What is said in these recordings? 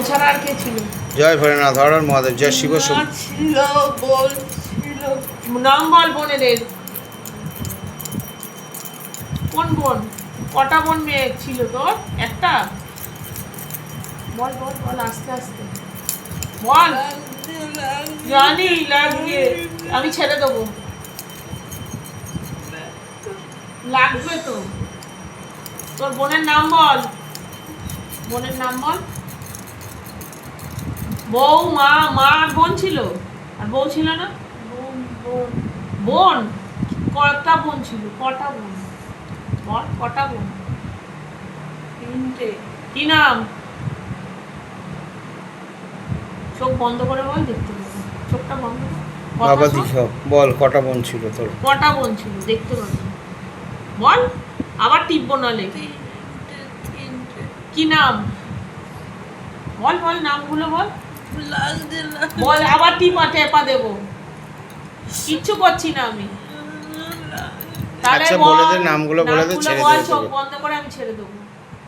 ছাড়া আর কে ছিল? জয় ভোলেনাথ, হর হর মহাদেব, জয় শিব ছিল বলছিল। নাম বল বোনেদের। কোন বোন? কটা বোন মেয়ে ছিল তোর? একটা? বল বল বল আস্তে আস্তে বল। জানি লাগবে, আমি ছেড়ে দেবো। লাগবে তো। তোর বোনের নাম বল, বোনের নাম বল। বউ, মা, মা আর বোন ছিল, আর বউ ছিল না? বোন কটা বোন ছিল? কটা বোন বল, কটা বোন? তিনটে। কি নাম? চোখ বন্ধ করে বল, দেখতে পাবো। চোখটা বন্ধ কর। বাবা দিখাও, বল কটা বোন ছিল তোর? কটা বোন ছিল দেখতে পাবো, বল। আবার টিপবো নালে। কি নাম বল, বল নামগুলো বল। বল, আবার টেপা দেবো। কিচ্ছু করছি না আমি। তাহলে আচ্ছা বলে দে, নামগুলো বলে দে, ছেড়ে বল, দেবো চোখ তোকে। বন্ধ করে আমি ছেড়ে দেবো।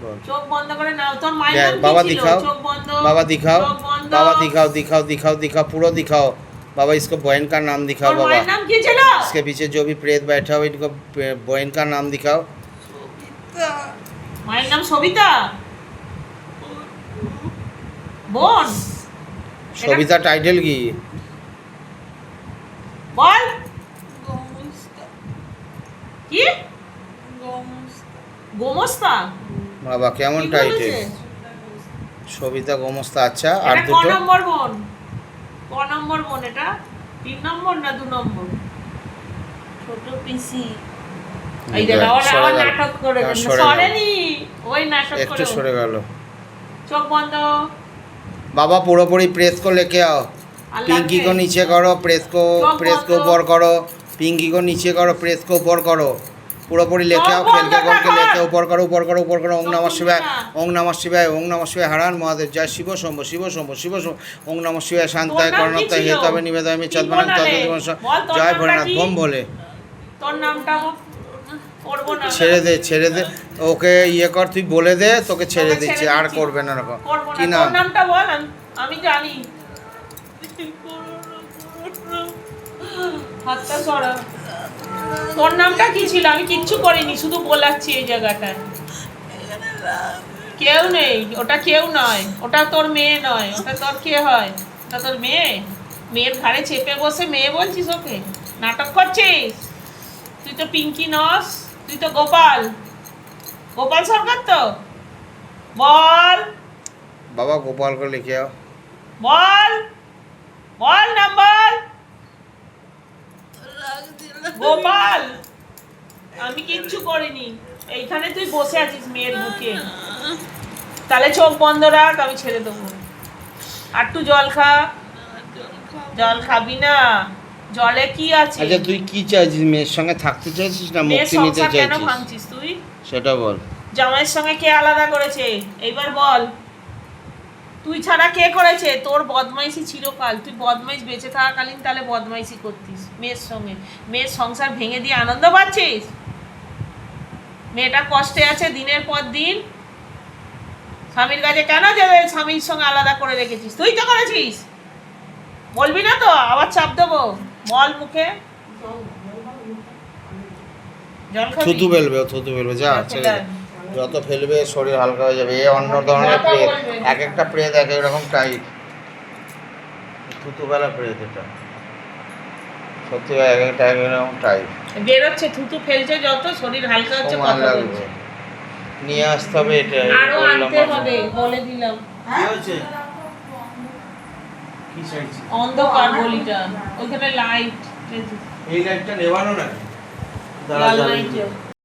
বল। চোখ বন্ধ করে নাও। তোর মায়ের নাম কি बाबा ছিল? दिखाओ, চোখ বন্ধ। बाबा दिखाओ, চোখ বন্ধ। बाबा दिखाओ दिखाओ दिखाओ दिखाओ, पूरा दिखाओ बाबा। इसको बहन का नाम दिखाओ তোর बाबा। মায়ের नाम কি ছিল? इसके पीछे जो भी प्रेत बैठा हो, इनको बहन का नाम दिखाओ। মায়ের নাম সবিতা। বোন সবিতা টাইটেল কি? বল। কি? গোমস্তা। বাবা কেমন কি টাইটেল? বলেছে? সবিতা গোমস্তা। আচ্ছা আর এটা ক দুটো? নম্বর বোন? ক নম্বর বোন এটা? 3 নম্বর না 2 নম্বর? ছোট পিসি। এই যে আবার নাটক করে দেন। সরেনি, ওই নাটক করে। একটু সরে গেল। চোখ বন্ধ। बाबा पूरी प्रेस को लेके आओ। पिंकी को नीचे करो, प्रेस को ऊपर करो। पिंकी को नीचे करो, प्रेस को ऊपर करो। पूरी लेके आओ, खेल के करके लेके ऊपर करो ऊपर करो ऊपर करो। ओम नमः शिवाय, ओम नमः शिवाय, ओम नमः शिवाय। हर हर महादेव, जय शिव शंभो शिव शंभो शिव शंभो। ओम नमः शिवाय, शांताय करुणाताय हेतवे निवेदयामि चद्मनां तद्दिवं। जय भोलेनाथ, बम बोले। তোর নামটা করবো না। ছেড়ে দে ওকে। ইয়ে কর, তুই বলে দে, তোকে ছেড়ে দিচ্ছি, আর করবে না এরকম। কি নাম? তোর নামটা বল, আমি জানি। হাতটা সরা। তোর নামটা কি ছিল? আমি কিচ্ছু করিনি, শুধু বলাচ্ছি এই জায়গাটায়। কেউ নেই, ওটা কেউ নয়, ওটা তোর মেয়ে নয়। ওটা তোর কে হয়? ওটা তোর মেয়ে। মেয়ের ঘাড়ে চেপে বসে মেয়ে বলছিস ওকে? নাটক করছিস? তুই তো পিঙ্কি নস, তুই তো গোপাল। গোপাল সরকার তো। বল बाबा गोपाल को लेके आओ। বল বল নাম্বার। গোপাল, আমি কিচ্ছু করিনি। এইখানে তুই বসে আছিস মেয়ের বুকে। তাহলে চোখ বন্ধ রাখ, আমি ছেড়ে দেবো। আর তুই জল খা। জল খাবি না? জলে কি আছে? আচ্ছা তুই কি চাইছিস? মেয়ের সঙ্গে থাকতে চাইছিস না মুক্তি নিতে কেন চাইছিস? ভাঙছিস তুই? সেটা বল। জামাইয়ের সঙ্গে কে আলাদা করেছে? এইবার বল। তুই ছাড়া কে করেছে? তোর বদমাইশি চিরকাল। তুই বদমাইশ বেঁচে থাকাকালীন তাহলে বদমাইশি করতিস মেয়ের সঙ্গে। মেয়ের সংসার ভেঙে দিয়ে আনন্দ পাচ্ছিস? মেয়েটা কষ্টে আছে দিনের পর দিন। স্বামীর কাছে কেন যাবে? স্বামীর সঙ্গে আলাদা করে রেখেছিস, তুই তো করেছিস। বলবি না তো? আবার চাপ দেবো। বল মুখে। জল খাবি? থুতু ফেলবে যা ছেড়ে দে। যত ফেলবে শরীর হালকা হয়ে যাবে। এ অন্য ধরনের প্রেত, এক একটা প্রেত এক এক রকম টাইট। থুতু ফেলা প্রেত এটা সত্যি এক একটা এক রকম টাইট। বেরোচ্ছে থুতু ফেলছে, যত শরীর হালকা হচ্ছে মান কথা লাগবে। বলছে। নিয়ে আসতে হবে এটা। আরো আনতে হবে, বলে দিলাম। কি হচ্ছে? কি চাইছিস? অন্ধকার গলিটা, ওইখানে লাইট। এই লাইটটা নেভানো না। লাল লাইট।